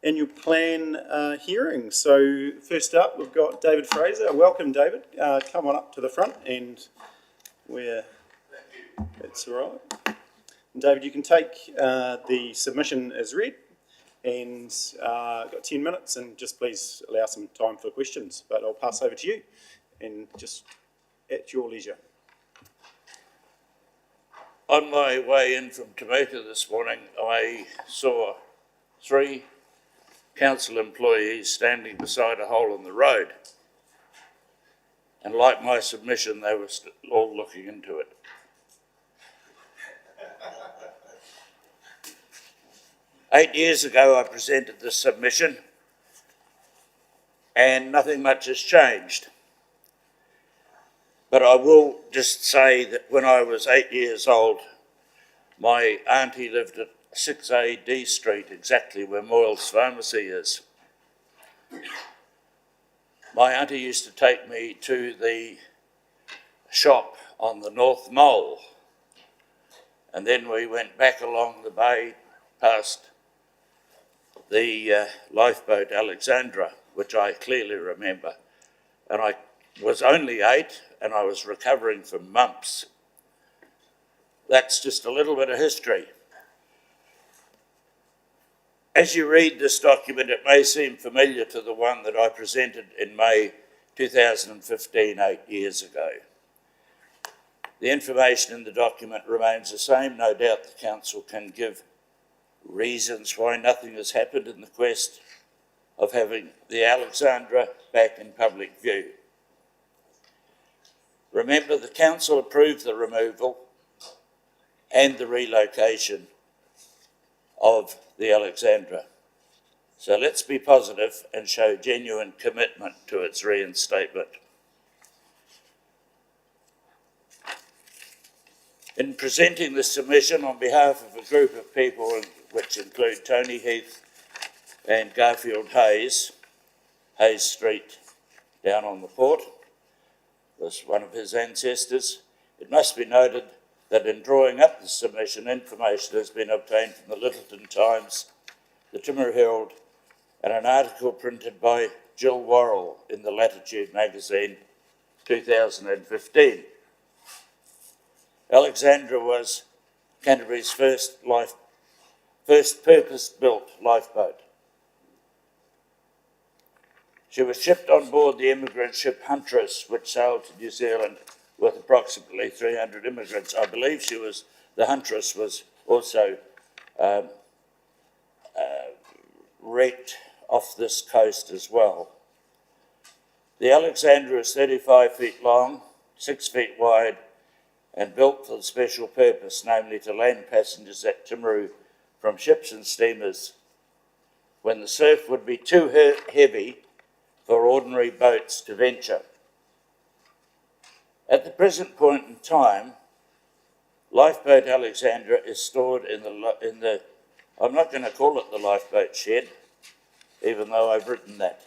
annual plan hearing. So first up, we've got David Fraser. Welcome, David. Come on up to the front and that's all right. And David, you can take the submission as read, and got 10 minutes, and just please allow some time for questions. But I'll pass over to you, and just at your leisure. On my way in from Tameka this morning, I saw 3 council employees standing beside a hole in the road. And like my submission, they were all looking into it. Eight years ago, I presented this submission, and nothing much has changed. But I will just say that when I was 8 years old, my auntie lived at 6A D Street, exactly where Moyle's Pharmacy is. My auntie used to take me to the shop on the North Mole, and then we went back along the bay past the lifeboat Alexandra, which I clearly remember. And I was only 8 and I was recovering from mumps. That's just a little bit of history. As you read this document, it may seem familiar to the one that I presented in May 2015, 8 years ago. The information in the document remains the same. No doubt the council can give reasons why nothing has happened in the quest of having the Alexandra back in public view. Remember, the council approved the removal and the relocation of the Alexandra. So let's be positive and show genuine commitment to its reinstatement. In presenting this submission on behalf of a group of people, which include Tony Heath and Garfield Hayes, Hayes Street down on the port was one of his ancestors, it must be noted that in drawing up the submission, information has been obtained from the Littleton Times, the Timaru Herald, and an article printed by Jill Worrell in the Latitude magazine, 2015. Alexandra was Canterbury's first purpose-built lifeboat. She was shipped on board the immigrant ship Huntress, which sailed to New Zealand with approximately 300 immigrants. I believe the Huntress was also wrecked off this coast as well. The Alexandra is 35 feet long, 6 feet wide, and built for the special purpose, namely to land passengers at Timaru from ships and steamers when the surf would be too heavy for ordinary boats to venture. At the present point in time, Lifeboat Alexandra is stored in the I'm not going to call it the lifeboat shed, even though I've written that.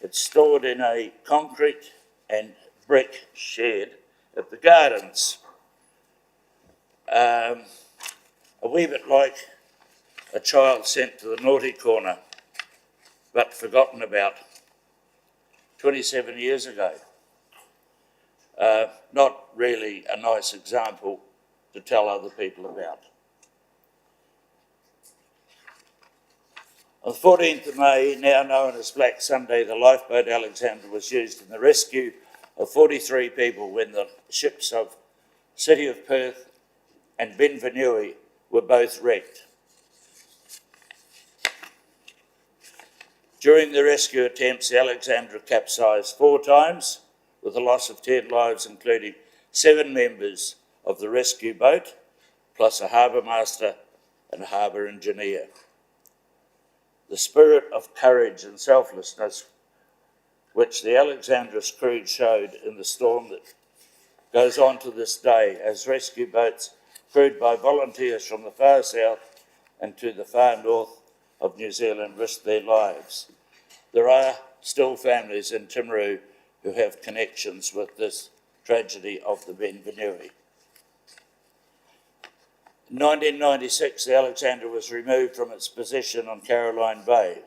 It's stored in a concrete and brick shed at the Gardens. A wee bit like a child sent to the naughty corner, but forgotten about 27 years ago. Not really a nice example to tell other people about. On the 14th of May, now known as Black Sunday, the lifeboat Alexandra was used in the rescue of 43 people when the ships of City of Perth and Benvenue were both wrecked. During the rescue attempts, the Alexandra capsized 4 times, with the loss of 10 lives, including 7 members of the rescue boat, plus a harbour master and a harbour engineer. The spirit of courage and selflessness which the Alexandra's crew showed in the storm that goes on to this day as rescue boats crewed by volunteers from the far south and to the far north of New Zealand risked their lives. There are still families in Timaru who have connections with this tragedy of the Benvenue. In 1996, the Alexandra was removed from its position on Caroline Bay.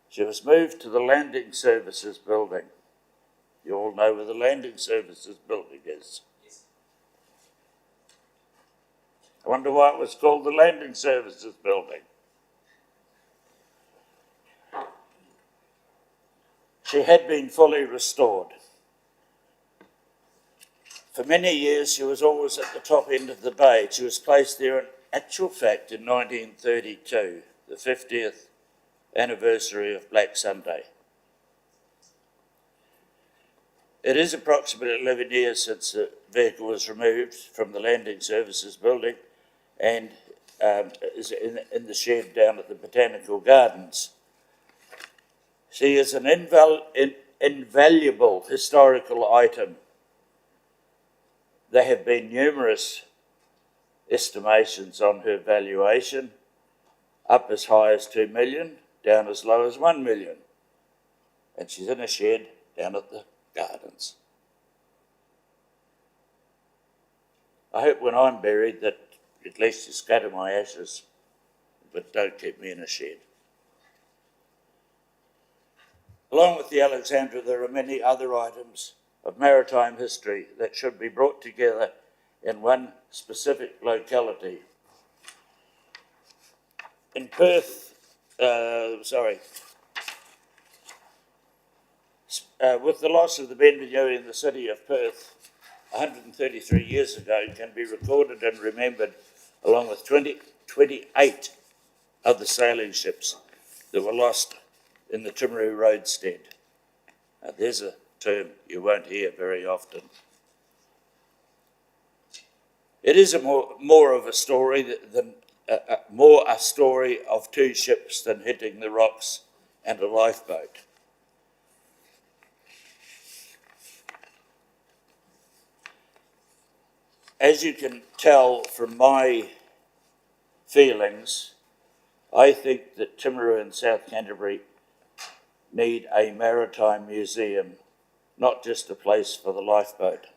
She was moved to the Landing Services building. You all know where the Landing Services building is. Yes. I wonder why it was called the Landing Services building. She had been fully restored. For many years, she was always at the top end of the bay. She was placed there in actual fact in 1932, the 50th anniversary of Black Sunday. It is approximately 11 years since the vehicle was removed from the Landing Services building and is in the shed down at the Botanical Gardens. She is an invaluable historical item. There have been numerous estimations on her valuation, up as high as 2 million, down as low as 1 million. And she's in a shed down at the gardens. I hope when I'm buried that at least you scatter my ashes, but don't keep me in a shed. Along with the Alexandra, there are many other items of maritime history that should be brought together in one specific locality. In Perth, with the loss of the Benvenue in the city of Perth 133 years ago, can be recorded and remembered along with 28 other sailing ships that were lost in the Timaru roadstead. Now, there's a term you won't hear very often. It is more of a story than more a story of two ships than hitting the rocks and a lifeboat. As you can tell from my feelings, I think that Timaru and South Canterbury need a maritime museum, not just a place for the lifeboat.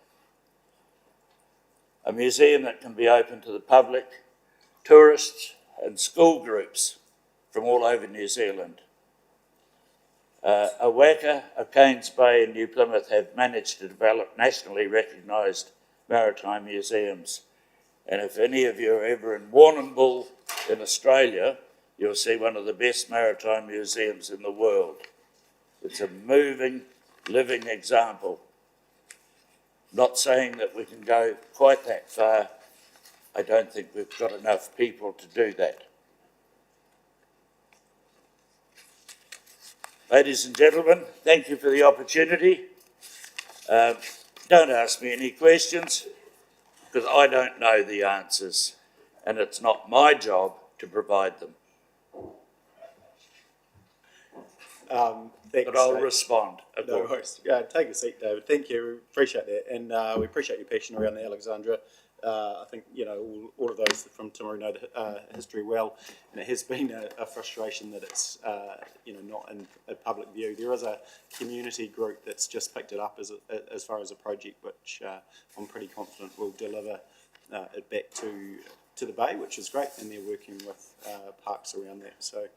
A museum that can be open to the public, tourists and school groups from all over New Zealand. Awaka, O'Kane's Bay and New Plymouth have managed to develop nationally recognised maritime museums. And if any of you are ever in Warrnambool in Australia, you'll see one of the best maritime museums in the world. It's a moving, living example. Not saying that we can go quite that far. I don't think we've got enough people to do that. Ladies and gentlemen, thank you for the opportunity. Don't ask me any questions, because I don't know the answers, and it's not my job to provide them. Thanks, But I'll Dave. respond. No worries. Take a seat, David. Thank you. We appreciate that. And we appreciate your passion around the Alexandra. I think, all of those from Timaru know the history well. And it has been a frustration that it's, not in a public view. There is a community group that's just picked it up as far as a project, which I'm pretty confident will deliver it back to the bay, which is great. And they're working with parks around that. So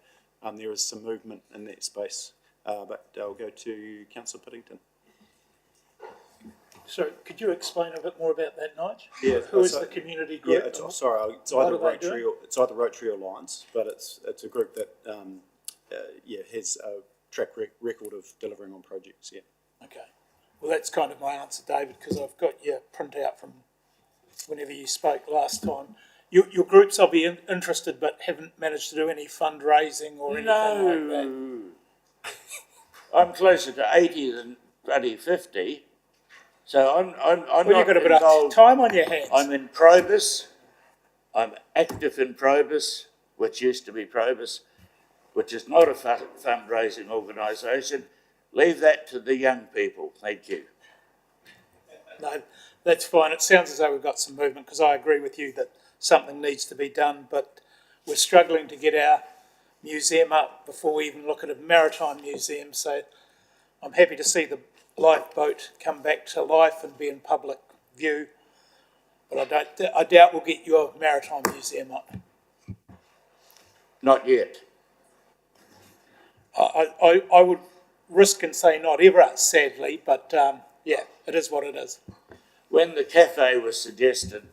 there is some movement in that space. But I'll go to Councillor Piddington. So, could you explain a bit more about that, Nige? Yeah, Who is the community group? Yeah, it's either Rotary or Lions, but it's a group that has a track record of delivering on projects. Yeah. Okay. Well, that's kind of my answer, David, because I've got your printout from whenever you spoke last time. Your groups, I'll be interested, but haven't managed to do any fundraising or anything like that. No. I'm closer to 80 than bloody 50. So I'm Well, not you've got a bit involved. of time on your hands. I'm in Probus. I'm active in Probus, which used to be Probus, which is not a fundraising organisation. Leave that to the young people. Thank you. No, that's fine. It sounds as though we've got some movement, because I agree with you that something needs to be done, but we're struggling to get our museum up before we even look at a maritime museum. So I'm happy to see the lifeboat come back to life and be in public view. But I doubt we'll get your maritime museum up. Not yet. I would risk and say not ever, sadly, but yeah, it is what it is. When the cafe was suggested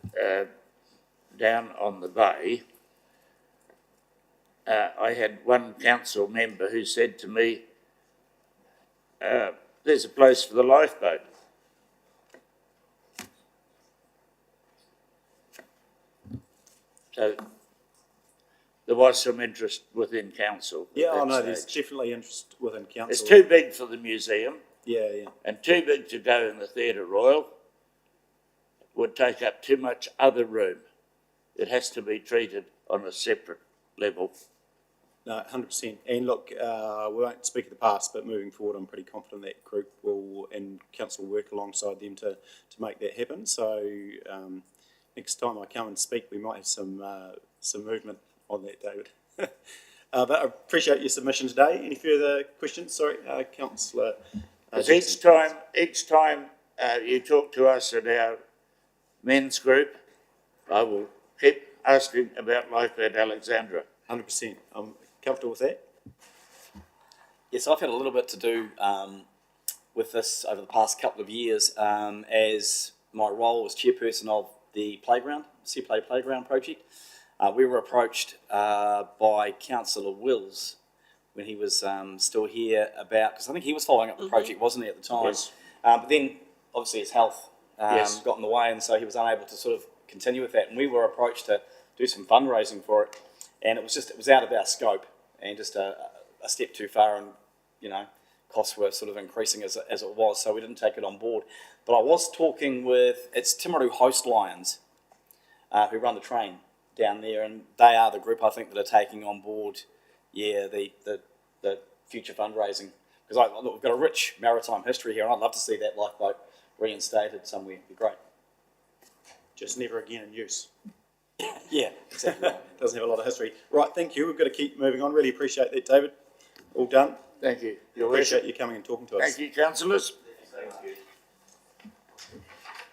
down on the bay, I had one council member who said to me, there's a place for the lifeboat. So there was some interest within council. Yeah, I at know that there's stage. definitely interest within council. It's too big for the museum Yeah, yeah. and too big to go in the Theatre Royal. It would take up too much other room. It has to be treated on a separate level. No, 100%. And look, we won't speak of the past, but moving forward, I'm pretty confident that group will, and council will work alongside them to make that happen. So next time I come and speak, we might have some movement on that, David. But I appreciate your submission today. Any further questions? Sorry, Councillor. Each time you talk to us at our men's group, I will keep asking about life at Alexandra. 100%. I'm comfortable with that. Yes, I've had a little bit to do with this over the past couple of years as my role as chairperson of the playground, Sea-Play Playground project. We were approached by Councillor Wills when he was still here about, because I think he was following up the project, wasn't he, at the time? Yes. But then, obviously, his health Yes. got in the way, and so he was unable to sort of continue with that. And we were approached to do some fundraising for it, and it was out of our scope and just a step too far, and costs were sort of increasing as it was, so we didn't take it on board. But I was talking with, it's Timaru Host Lions who run the train down there, and they are the group I think that are taking on board, the future fundraising, because we've got a rich maritime history here, and I'd love to see that lifeboat reinstated somewhere. It'd be great. Just never again in use. Yeah, exactly. Doesn't have a lot of history. Right, thank you. We've got to keep moving on. Really appreciate that, David. All done. Thank you. You're Appreciate welcome. you coming and talking to us. Thank you, councillors. Thank you.